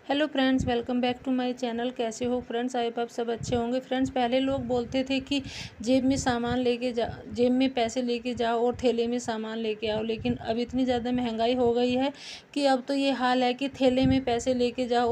Hello friends, welcome back to my channel. कैसे हो friends? I hope आप सब अच्छे होंगे। फ्रेंड्स, पहले लोग बोलते थे कि जेब में पैसे लेके जाओ और थैले में सामान लेके आओ, लेकिन अब इतनी ज़्यादा महंगाई हो गई है कि अब तो ये हाल है कि थैले में पैसे लेके जाओ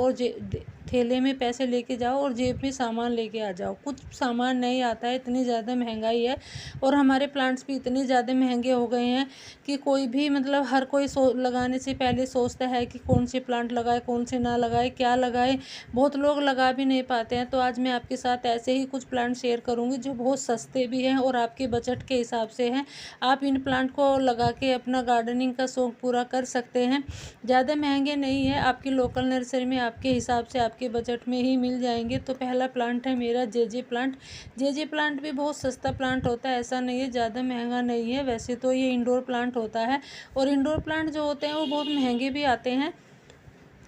और जेब में सामान लेके आ जाओ। कुछ सामान नहीं आता है, इतनी ज़्यादा महंगाई है। और हमारे प्लांट्स भी इतने ज़्यादा महंगे हो गए हैं कि कोई भी हर कोई लगाने से पहले सोचता है कि कौन से प्लांट लगाए, कौन से ना लगाए, क्या लगाए। बहुत लोग लगा भी नहीं पाते हैं। तो आज मैं आपके साथ ऐसे ही कुछ प्लांट शेयर करूंगी जो बहुत सस्ते भी हैं और आपके बजट के हिसाब से हैं। आप इन प्लांट को लगा के अपना गार्डनिंग का शौक पूरा कर सकते हैं। ज़्यादा महंगे नहीं है, आपकी लोकल नर्सरी में आपके हिसाब से आपके बजट में ही मिल जाएंगे। तो पहला प्लांट है मेरा जेजे प्लांट। जेजे प्लांट भी बहुत सस्ता प्लांट होता है, ऐसा नहीं है, ज़्यादा महंगा नहीं है। वैसे तो ये इंडोर प्लांट होता है और इंडोर प्लांट जो होते हैं वो बहुत महंगे भी आते हैं,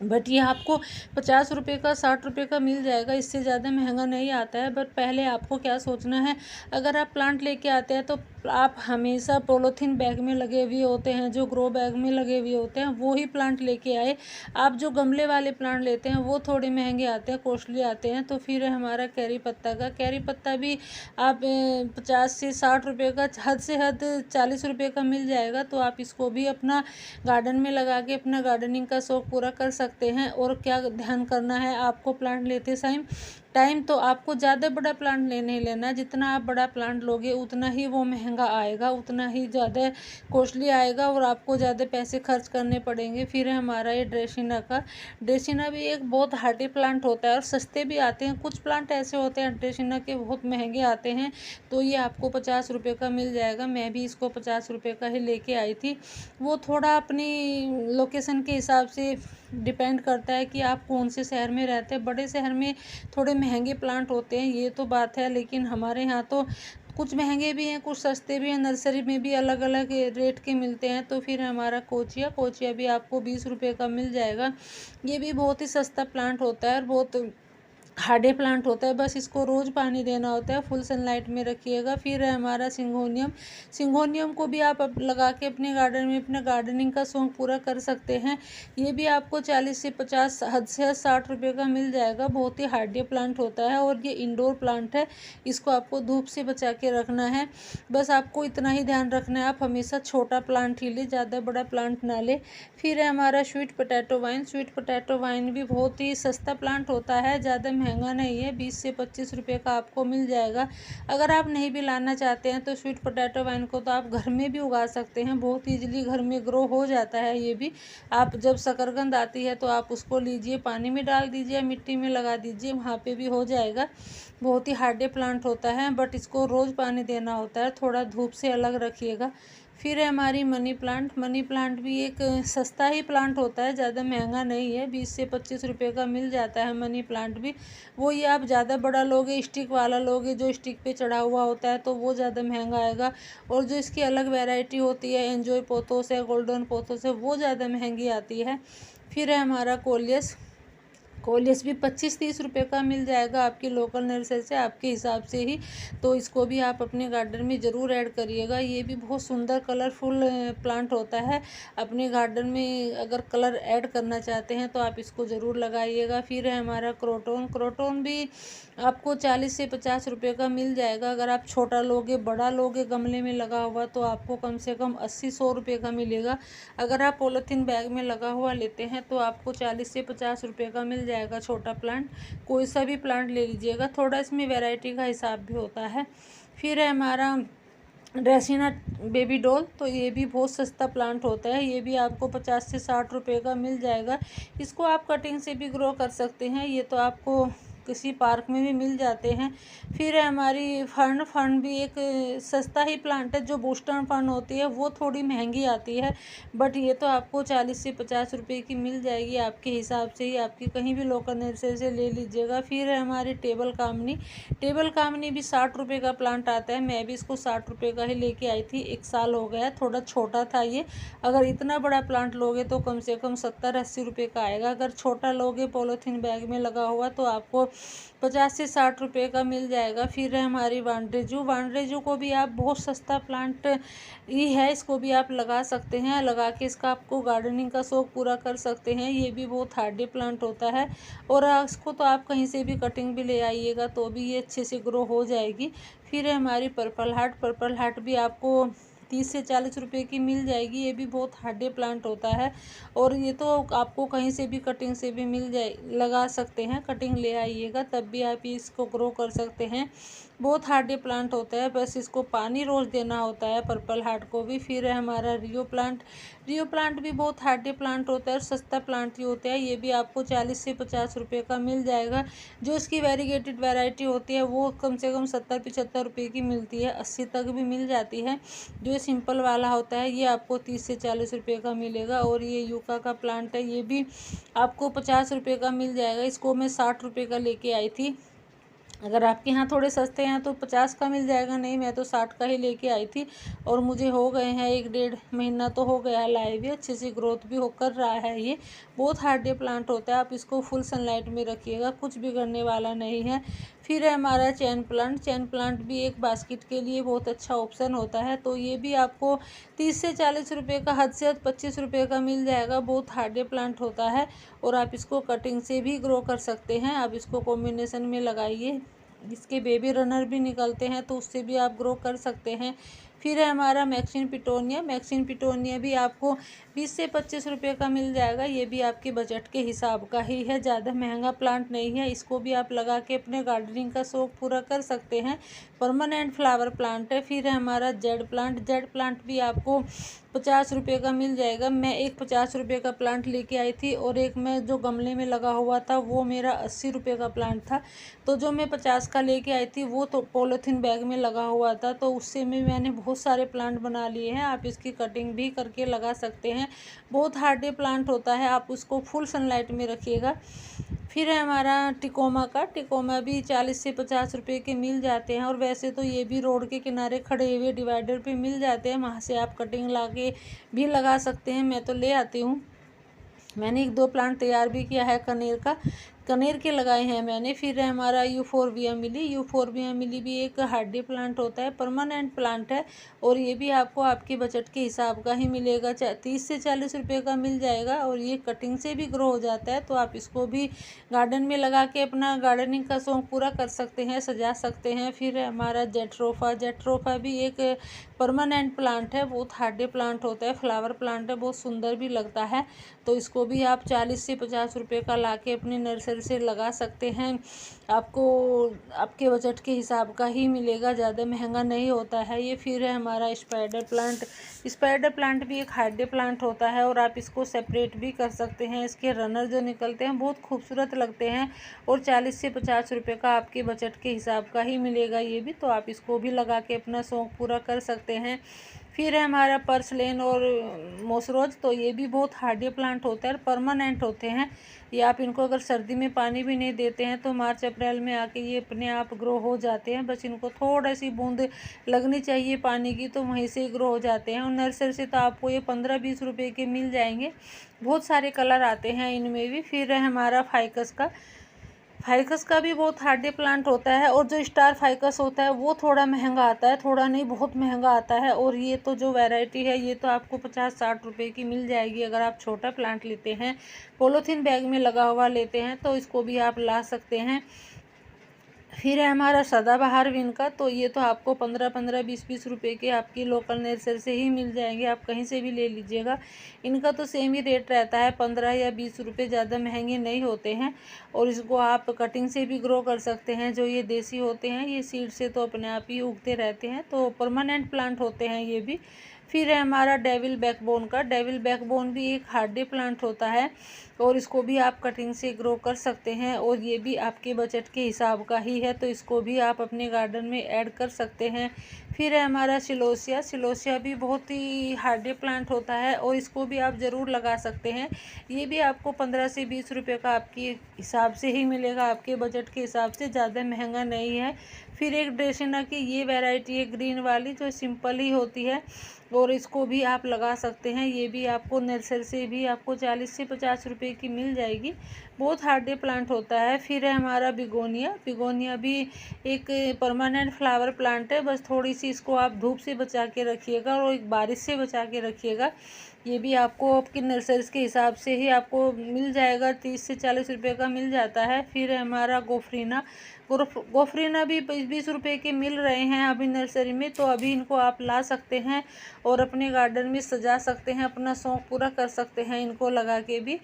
बट ये आपको 50 रुपये का 60 रुपये का मिल जाएगा, इससे ज़्यादा महंगा नहीं आता है। बट पहले आपको क्या सोचना है, अगर आप प्लांट लेके आते हैं तो आप हमेशा पॉलीथीन बैग में लगे हुए होते हैं, जो ग्रो बैग में लगे हुए होते हैं वो ही प्लांट लेके आए। आप जो गमले वाले प्लांट लेते हैं वो थोड़े महंगे आते हैं, कॉस्टली आते हैं। तो फिर हमारा कैरी पत्ता भी आप 50 से 60 रुपये का, हद से हद 40 रुपये का मिल जाएगा। तो आप इसको भी अपना गार्डन में लगा के अपना गार्डनिंग का शौक पूरा कर सकते हैं। और क्या ध्यान करना है आपको प्लांट लेते टाइम, तो आपको ज़्यादा बड़ा प्लांट नहीं लेना। जितना आप बड़ा प्लांट लोगे उतना ही वो महंगा आएगा, उतना ही ज़्यादा कॉस्टली आएगा और आपको ज़्यादा पैसे खर्च करने पड़ेंगे। फिर है हमारा ये ड्रेसिना भी एक बहुत हार्डी प्लांट होता है और सस्ते भी आते हैं। कुछ प्लांट ऐसे होते हैं ड्रेसिना के बहुत महंगे आते हैं, तो ये आपको 50 रुपये का मिल जाएगा। मैं भी इसको 50 रुपये का ही लेके आई थी। वो थोड़ा अपनी लोकेशन के हिसाब से डिपेंड करता है कि आप कौन से शहर में रहते हैं। बड़े शहर में थोड़े महंगे प्लांट होते हैं, ये तो बात है, लेकिन हमारे यहाँ तो कुछ महंगे भी हैं, कुछ सस्ते भी हैं। नर्सरी में भी अलग अलग रेट के मिलते हैं। तो फिर हमारा कोचिया भी आपको 20 रुपये का मिल जाएगा। ये भी बहुत ही सस्ता प्लांट होता है और बहुत हार्डे प्लांट होता है, बस इसको रोज़ पानी देना होता है, फुल सनलाइट में रखिएगा। फिर है हमारा सिंगोनियम को भी आप लगा के अपने गार्डन में अपना गार्डनिंग का शौक पूरा कर सकते हैं। ये भी आपको 40 से 50, हद से हद 60 रुपये का मिल जाएगा। बहुत ही हार्डे प्लांट होता है और ये इंडोर प्लांट है, इसको आपको धूप से बचा के रखना है। बस आपको इतना ही ध्यान रखना है, आप हमेशा छोटा प्लांट ही ले, ज़्यादा बड़ा प्लांट ना ले। फिर है हमारा स्वीट पोटैटो वाइन भी बहुत ही सस्ता प्लांट होता है, ज़्यादा महंगा नहीं है, 20 से 25 रुपये का आपको मिल जाएगा। अगर आप नहीं भी लाना चाहते हैं तो स्वीट पोटैटो वाइन को तो आप घर में भी उगा सकते हैं, बहुत ईजिली घर में ग्रो हो जाता है। ये भी आप जब शकरकंद आती है तो आप उसको लीजिए, पानी में डाल दीजिए, मिट्टी में लगा दीजिए, वहाँ पे भी हो जाएगा। बहुत ही हार्डे प्लांट होता है, बट इसको रोज़ पानी देना होता है, थोड़ा धूप से अलग रखिएगा। फिर है हमारी मनी प्लांट भी एक सस्ता ही प्लांट होता है, ज़्यादा महंगा नहीं है, 20 से 25 रुपये का मिल जाता है मनी प्लांट भी। वो ये आप ज़्यादा बड़ा लोगे, स्टिक वाला लोगे, जो स्टिक पे चढ़ा हुआ होता है, तो वो ज़्यादा महंगा आएगा। और जो इसकी अलग वैरायटी होती है, एंजॉय पोथोस है, गोल्डन पोथोस है, वो ज़्यादा महंगी आती है। फिर है हमारा कोलियस भी 25-30 रुपये का मिल जाएगा आपकी लोकल नर्सरी से, आपके हिसाब से ही। तो इसको भी आप अपने गार्डन में ज़रूर ऐड करिएगा। ये भी बहुत सुंदर कलरफुल प्लांट होता है। अपने गार्डन में अगर कलर ऐड करना चाहते हैं तो आप इसको ज़रूर लगाइएगा। फिर है हमारा क्रोटोन भी आपको 40 से 50 रुपये का मिल जाएगा। अगर आप छोटा लोगे, बड़ा लोगे गमले में लगा हुआ, तो आपको कम से कम 80-100 रुपये का मिलेगा। अगर आप पॉलीथीन बैग में लगा हुआ लेते हैं तो आपको 40 से 50 रुपये का मिल जाएगा छोटा प्लांट। कोई सा भी प्लांट ले लीजिएगा, थोड़ा इसमें वैरायटी का हिसाब भी होता है। फिर है हमारा ड्रेसिना बेबी डॉल, तो ये भी बहुत सस्ता प्लांट होता है, ये भी आपको 50 से 60 रुपये का मिल जाएगा। इसको आप कटिंग से भी ग्रो कर सकते हैं, ये तो आपको किसी पार्क में भी मिल जाते हैं। फिर है हमारी फर्न भी एक सस्ता ही प्लांट है। जो बूस्टर फर्न होती है वो थोड़ी महंगी आती है, बट ये तो आपको 40 से 50 रुपये की मिल जाएगी, आपके हिसाब से ही, आपकी कहीं भी लोकल नर्सरी से ले लीजिएगा। फिर है हमारी टेबल कामनी भी 60 रुपये का प्लांट आता है। मैं भी इसको 60 रुपये का ही लेके आई थी, 1 साल हो गया, थोड़ा छोटा था ये। अगर इतना बड़ा प्लांट लोगे तो कम से कम 70-80 रुपये का आएगा। अगर छोटा लोगे पॉलीथीन बैग में लगा हुआ तो आपको 50 से 60 रुपये का मिल जाएगा। फिर है हमारी वांड्रेजू। वांड्रेजू को भी आप बहुत सस्ता प्लांट ही है, इसको भी आप लगा सकते हैं। लगा के इसका आपको गार्डनिंग का शौक पूरा कर सकते हैं। ये भी बहुत हार्डी प्लांट होता है और इसको तो आप कहीं से भी कटिंग भी ले आइएगा तो भी ये अच्छे से ग्रो हो जाएगी। फिर है हमारी पर्पल हार्ट। पर्पल हार्ट भी आपको 30 से 40 रुपये की मिल जाएगी। ये भी बहुत हार्डी प्लांट होता है और ये तो आपको कहीं से भी कटिंग से भी मिल जाए, लगा सकते हैं। कटिंग ले आइएगा तब भी आप इसको ग्रो कर सकते हैं। बहुत हार्डी प्लांट होता है, बस इसको पानी रोज़ देना होता है पर्पल हार्ट को भी। फिर है हमारा रियो प्लांट। रियो प्लांट भी बहुत हार्डी प्लांट होता है और सस्ता प्लांट ही होता है। ये भी आपको 40 से 50 रुपये का मिल जाएगा। जो इसकी वेरीगेटेड वैरायटी होती है वो कम से कम 70-75 रुपये की मिलती है, 80 तक भी मिल जाती है। जो सिंपल वाला होता है ये आपको 30 से 40 रुपये का मिलेगा। और ये यूका का प्लांट है, ये भी आपको 50 रुपये का मिल जाएगा। इसको मैं 60 रुपये का लेके आई थी। अगर आपके यहाँ थोड़े सस्ते हैं तो 50 का मिल जाएगा, नहीं मैं तो 60 का ही लेके आई थी और मुझे हो गए हैं 1-1.5 महीना तो हो गया है लाए हुए। अच्छे से ग्रोथ भी हो कर रहा है। ये बहुत हार्डी प्लांट होता है, आप इसको फुल सनलाइट में रखिएगा, कुछ बिगड़ने वाला नहीं है। फिर है हमारा चैन प्लांट। चैन प्लांट भी एक बास्केट के लिए बहुत अच्छा ऑप्शन होता है। तो ये भी आपको 30 से 40 रुपये का, हद से हद 25 रुपये का मिल जाएगा। बहुत हार्डी प्लांट होता है और आप इसको कटिंग से भी ग्रो कर सकते हैं। आप इसको कॉम्बिनेशन में लगाइए, इसके बेबी रनर भी निकलते हैं तो उससे भी आप ग्रो कर सकते हैं। फिर है हमारा मैक्सिन पिटोनिया। मैक्सिन पिटोनिया भी आपको 20 से 25 रुपये का मिल जाएगा। ये भी आपके बजट के हिसाब का ही है, ज़्यादा महंगा प्लांट नहीं है। इसको भी आप लगा के अपने गार्डनिंग का शौक पूरा कर सकते हैं। परमानेंट फ्लावर प्लांट है। फिर है हमारा जेड प्लांट। जेड प्लांट भी आपको 50 रुपये का मिल जाएगा। मैं एक 50 रुपये का प्लांट लेके आई थी और एक मैं जो गमले में लगा हुआ था वो मेरा 80 रुपये का प्लांट था। तो जो मैं 50 का लेके आई थी वो तो पॉलीथीन बैग में लगा हुआ था, तो उससे में मैंने बहुत सारे प्लांट बना लिए हैं। आप इसकी कटिंग भी करके लगा सकते हैं। बहुत हार्डी प्लांट होता है, आप उसको फुल सनलाइट में रखिएगा। फिर है हमारा टिकोमा का। टिकोमा भी 40 से 50 रुपये के मिल जाते हैं और वैसे तो ये भी रोड के किनारे खड़े हुए डिवाइडर पे मिल जाते हैं, वहाँ से आप कटिंग ला के भी लगा सकते हैं। मैं तो ले आती हूँ। मैंने 1-2 प्लांट तैयार भी किया है कनेर के लगाए हैं मैंने। फिर है हमारा यूफोरबिया मिली। यूफोरबिया मिली भी एक हार्डी प्लांट होता है, परमानेंट प्लांट है और ये भी आपको आपके बजट के हिसाब का ही मिलेगा। 30 से 40 रुपये का मिल जाएगा और ये कटिंग से भी ग्रो हो जाता है। तो आप इसको भी गार्डन में लगा के अपना गार्डनिंग का शौक पूरा कर सकते हैं, सजा सकते हैं। फिर है हमारा जेट्रोफा। जेट्रोफा भी एक परमानेंट प्लांट है, बहुत हार्डी प्लांट होता है, फ्लावर प्लांट है, बहुत सुंदर भी लगता है। तो इसको भी आप 40 से 50 रुपये का ला के अपने नर्सरी से लगा सकते हैं। आपको आपके बजट के हिसाब का ही मिलेगा, ज़्यादा महंगा नहीं होता है ये। फिर है हमारा स्पाइडर प्लांट। स्पाइडर प्लांट भी एक हार्डी प्लांट होता है और आप इसको सेपरेट भी कर सकते हैं। इसके रनर जो निकलते हैं बहुत खूबसूरत लगते हैं और 40 से 50 रुपये का आपके बजट के हिसाब का ही मिलेगा ये भी। तो आप इसको भी लगा के अपना शौक पूरा कर सकते हैं। फिर है हमारा पर्सलेन और मोसरोज। तो ये भी बहुत हार्डी प्लांट होता है और परमानेंट होते हैं। ये आप इनको अगर सर्दी में पानी भी नहीं देते हैं तो मार्च अप्रैल में आके ये अपने आप ग्रो हो जाते हैं। बस इनको थोड़ा सी बूंद लगनी चाहिए पानी की तो वहीं से ग्रो हो जाते हैं। और नर्सरी से तो आपको ये 15-20 रुपये के मिल जाएंगे। बहुत सारे कलर आते हैं इनमें भी। फिर है हमारा फाइकस का। फाइकस का भी बहुत हार्डी प्लांट होता है और जो स्टार फाइकस होता है वो थोड़ा महंगा आता है, थोड़ा नहीं बहुत महंगा आता है। और ये तो जो वैरायटी है ये तो आपको 50-60 रुपये की मिल जाएगी। अगर आप छोटा प्लांट लेते हैं, पॉलीथीन बैग में लगा हुआ लेते हैं तो इसको भी आप ला सकते हैं। फिर है हमारा सदाबहार विन का। तो ये तो आपको 15-15, 20-20 रुपये के आपकी लोकल नर्सरी से ही मिल जाएंगे, आप कहीं से भी ले लीजिएगा। इनका तो सेम ही रेट रहता है, 15 या 20 रुपये, ज़्यादा महंगे नहीं होते हैं। और इसको आप कटिंग से भी ग्रो कर सकते हैं। जो ये देसी होते हैं ये सीड से तो अपने आप ही उगते रहते हैं, तो परमानेंट प्लांट होते हैं ये भी। फिर है हमारा डेविल बैकबोन का। डेविल बैकबोन भी एक हार्डी प्लांट होता है और इसको भी आप कटिंग से ग्रो कर सकते हैं और ये भी आपके बजट के हिसाब का ही है, तो इसको भी आप अपने गार्डन में ऐड कर सकते हैं। फिर है हमारा सिलोसिया। सिलोसिया भी बहुत ही हार्डी प्लांट होता है और इसको भी आप ज़रूर लगा सकते हैं। ये भी आपको 15 से 20 रुपये का आपके हिसाब से ही मिलेगा, आपके बजट के हिसाब से, ज़्यादा महंगा नहीं है। फिर एक ड्रेसिना की ये वैरायटी है ग्रीन वाली, जो सिंपल ही होती है और इसको भी आप लगा सकते हैं। ये भी आपको नर्सरी से भी आपको 40 से 50 रुपये रुपए की मिल जाएगी। बहुत हार्डी प्लांट होता है। फिर है हमारा बिगोनिया। बिगोनिया भी एक परमानेंट फ्लावर प्लांट है, बस थोड़ी सी इसको आप धूप से बचा के रखिएगा और एक बारिश से बचा के रखिएगा। ये भी आपको आपकी नर्सरी के हिसाब से ही आपको मिल जाएगा, 30 से 40 रुपये का मिल जाता है। फिर है हमारा गोफरीना। गोफरीना भी 20 रुपये के मिल रहे हैं अभी नर्सरी में, तो अभी इनको आप ला सकते हैं और अपने गार्डन में सजा सकते हैं, अपना शौक़ पूरा कर सकते हैं इनको लगा के भी।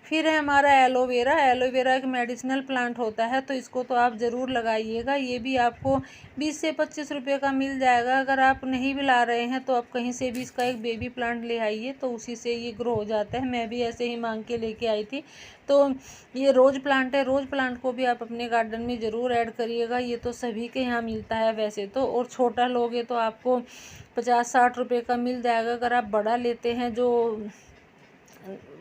फिर है हमारा एलोवेरा। एलोवेरा एक मेडिसिनल प्लांट होता है, तो इसको तो आप ज़रूर लगाइएगा। ये भी आपको 20 से 25 रुपये का मिल जाएगा। अगर आप नहीं भी ला रहे हैं तो आप कहीं से भी इसका एक बेबी प्लांट ले आइए, तो उसी से ये ग्रो हो जाता है। मैं भी ऐसे ही मांग के लेके आई थी। तो ये रोज़ प्लांट है। रोज़ प्लांट को भी आप अपने गार्डन में ज़रूर ऐड करिएगा। ये तो सभी के यहाँ मिलता है वैसे तो, और छोटा लोगे तो आपको 50-60 रुपये का मिल जाएगा। अगर आप बड़ा लेते हैं, जो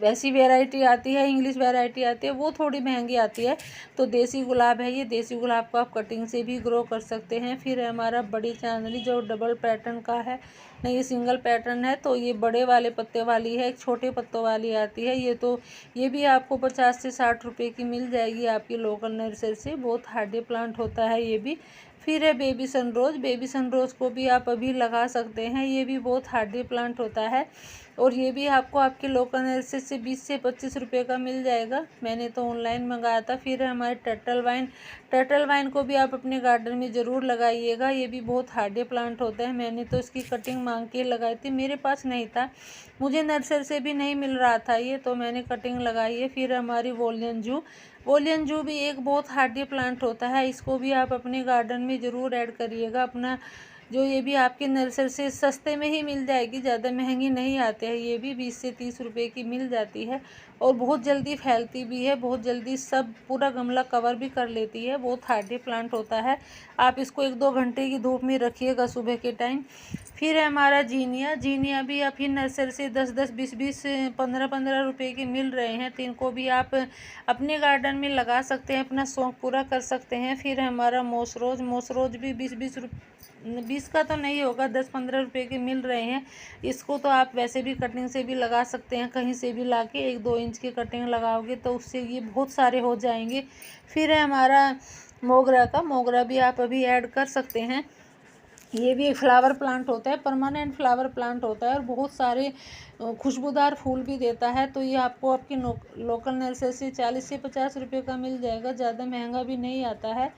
वैसी वैरायटी आती है, इंग्लिश वैरायटी आती है, वो थोड़ी महंगी आती है। तो देसी गुलाब है ये, देसी गुलाब को आप कटिंग से भी ग्रो कर सकते हैं। फिर है हमारा बड़ी चांदनी, जो डबल पैटर्न का है, नहीं ये सिंगल पैटर्न है। तो ये बड़े वाले पत्ते वाली है, एक छोटे पत्तों वाली आती है। ये भी आपको 50 से 60 रुपये की मिल जाएगी आपकी लोकल नर्सरी से। बहुत हार्डी प्लांट होता है ये भी। फिर है बेबी सनरोज। बेबी सनरोज को भी आप अभी लगा सकते हैं। ये भी बहुत हार्डी प्लांट होता है और ये भी आपको आपके लोकल नर्सरी से 20 से 25 रुपये का मिल जाएगा। मैंने तो ऑनलाइन मंगाया था। फिर है हमारे टर्टल वाइन। टर्टल वाइन को भी आप अपने गार्डन में ज़रूर लगाइएगा। ये भी बहुत हार्डी प्लांट होता है। मैंने तो इसकी कटिंग मांग के लगाई थी, मेरे पास नहीं था, मुझे नर्सरी से भी नहीं मिल रहा था ये, तो मैंने कटिंग लगाई है। फिर हमारी वोलियन जू। वोलियन जू भी एक बहुत हार्डी प्लांट होता है। इसको भी आप अपने गार्डन में ज़रूर ऐड करिएगा अपना। ये भी आपके नर्सरी से सस्ते में ही मिल जाएगी, ज़्यादा महंगी नहीं आते हैं। ये भी 20 से 30 रुपये की मिल जाती है और बहुत जल्दी फैलती भी है, बहुत जल्दी सब पूरा गमला कवर भी कर लेती है। बहुत हार्डी प्लांट होता है। आप इसको 1-2 घंटे की धूप में रखिएगा सुबह के टाइम। फिर है हमारा जीनिया। जीनिया भी आपकी नर्सरी से 10-10, 20-20, 15-15 रुपये के मिल रहे हैं। तो इनको भी आप अपने गार्डन में लगा सकते हैं, अपना शौक़ पूरा कर सकते हैं। फिर है हमारा मोसरोज। मोसरोज भी 20 का तो नहीं होगा, 10-15 रुपये के मिल रहे हैं। इसको तो आप वैसे भी कटिंग से भी लगा सकते हैं, कहीं से भी लाके 1-2 इंच की कटिंग लगाओगे तो उससे ये बहुत सारे हो जाएंगे। फिर है हमारा मोगरा का। मोगरा भी आप अभी ऐड कर सकते हैं। ये भी एक फ्लावर प्लांट होता है, परमानेंट फ्लावर प्लांट होता है और बहुत सारे खुशबूदार फूल भी देता है। तो ये आपको आपकी लोकल नर्सरी से 40 से 50 रुपये का मिल जाएगा, ज़्यादा महंगा भी नहीं आता है।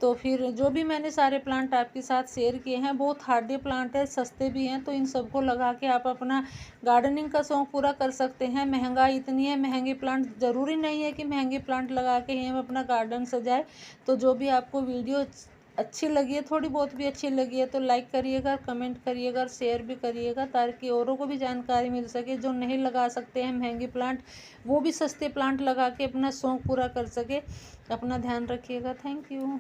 तो फिर जो भी मैंने सारे प्लांट आपके साथ शेयर किए हैं, बहुत हार्डी प्लांट है, सस्ते भी हैं। तो इन सबको लगा के आप अपना गार्डनिंग का शौक़ पूरा कर सकते हैं। महंगाई इतनी है, महंगे प्लांट, ज़रूरी नहीं है कि महंगे प्लांट लगा के ही हम अपना गार्डन सजाए। तो जो भी आपको वीडियो अच्छी लगी है, थोड़ी बहुत भी अच्छी लगी है, तो लाइक करिएगा, कमेंट करिएगा और शेयर भी करिएगा, ताकि औरों को भी जानकारी मिल सके। जो नहीं लगा सकते हैं महंगे प्लांट, वो भी सस्ते प्लांट लगा के अपना शौक़ पूरा कर सके। अपना ध्यान रखिएगा। Thank you.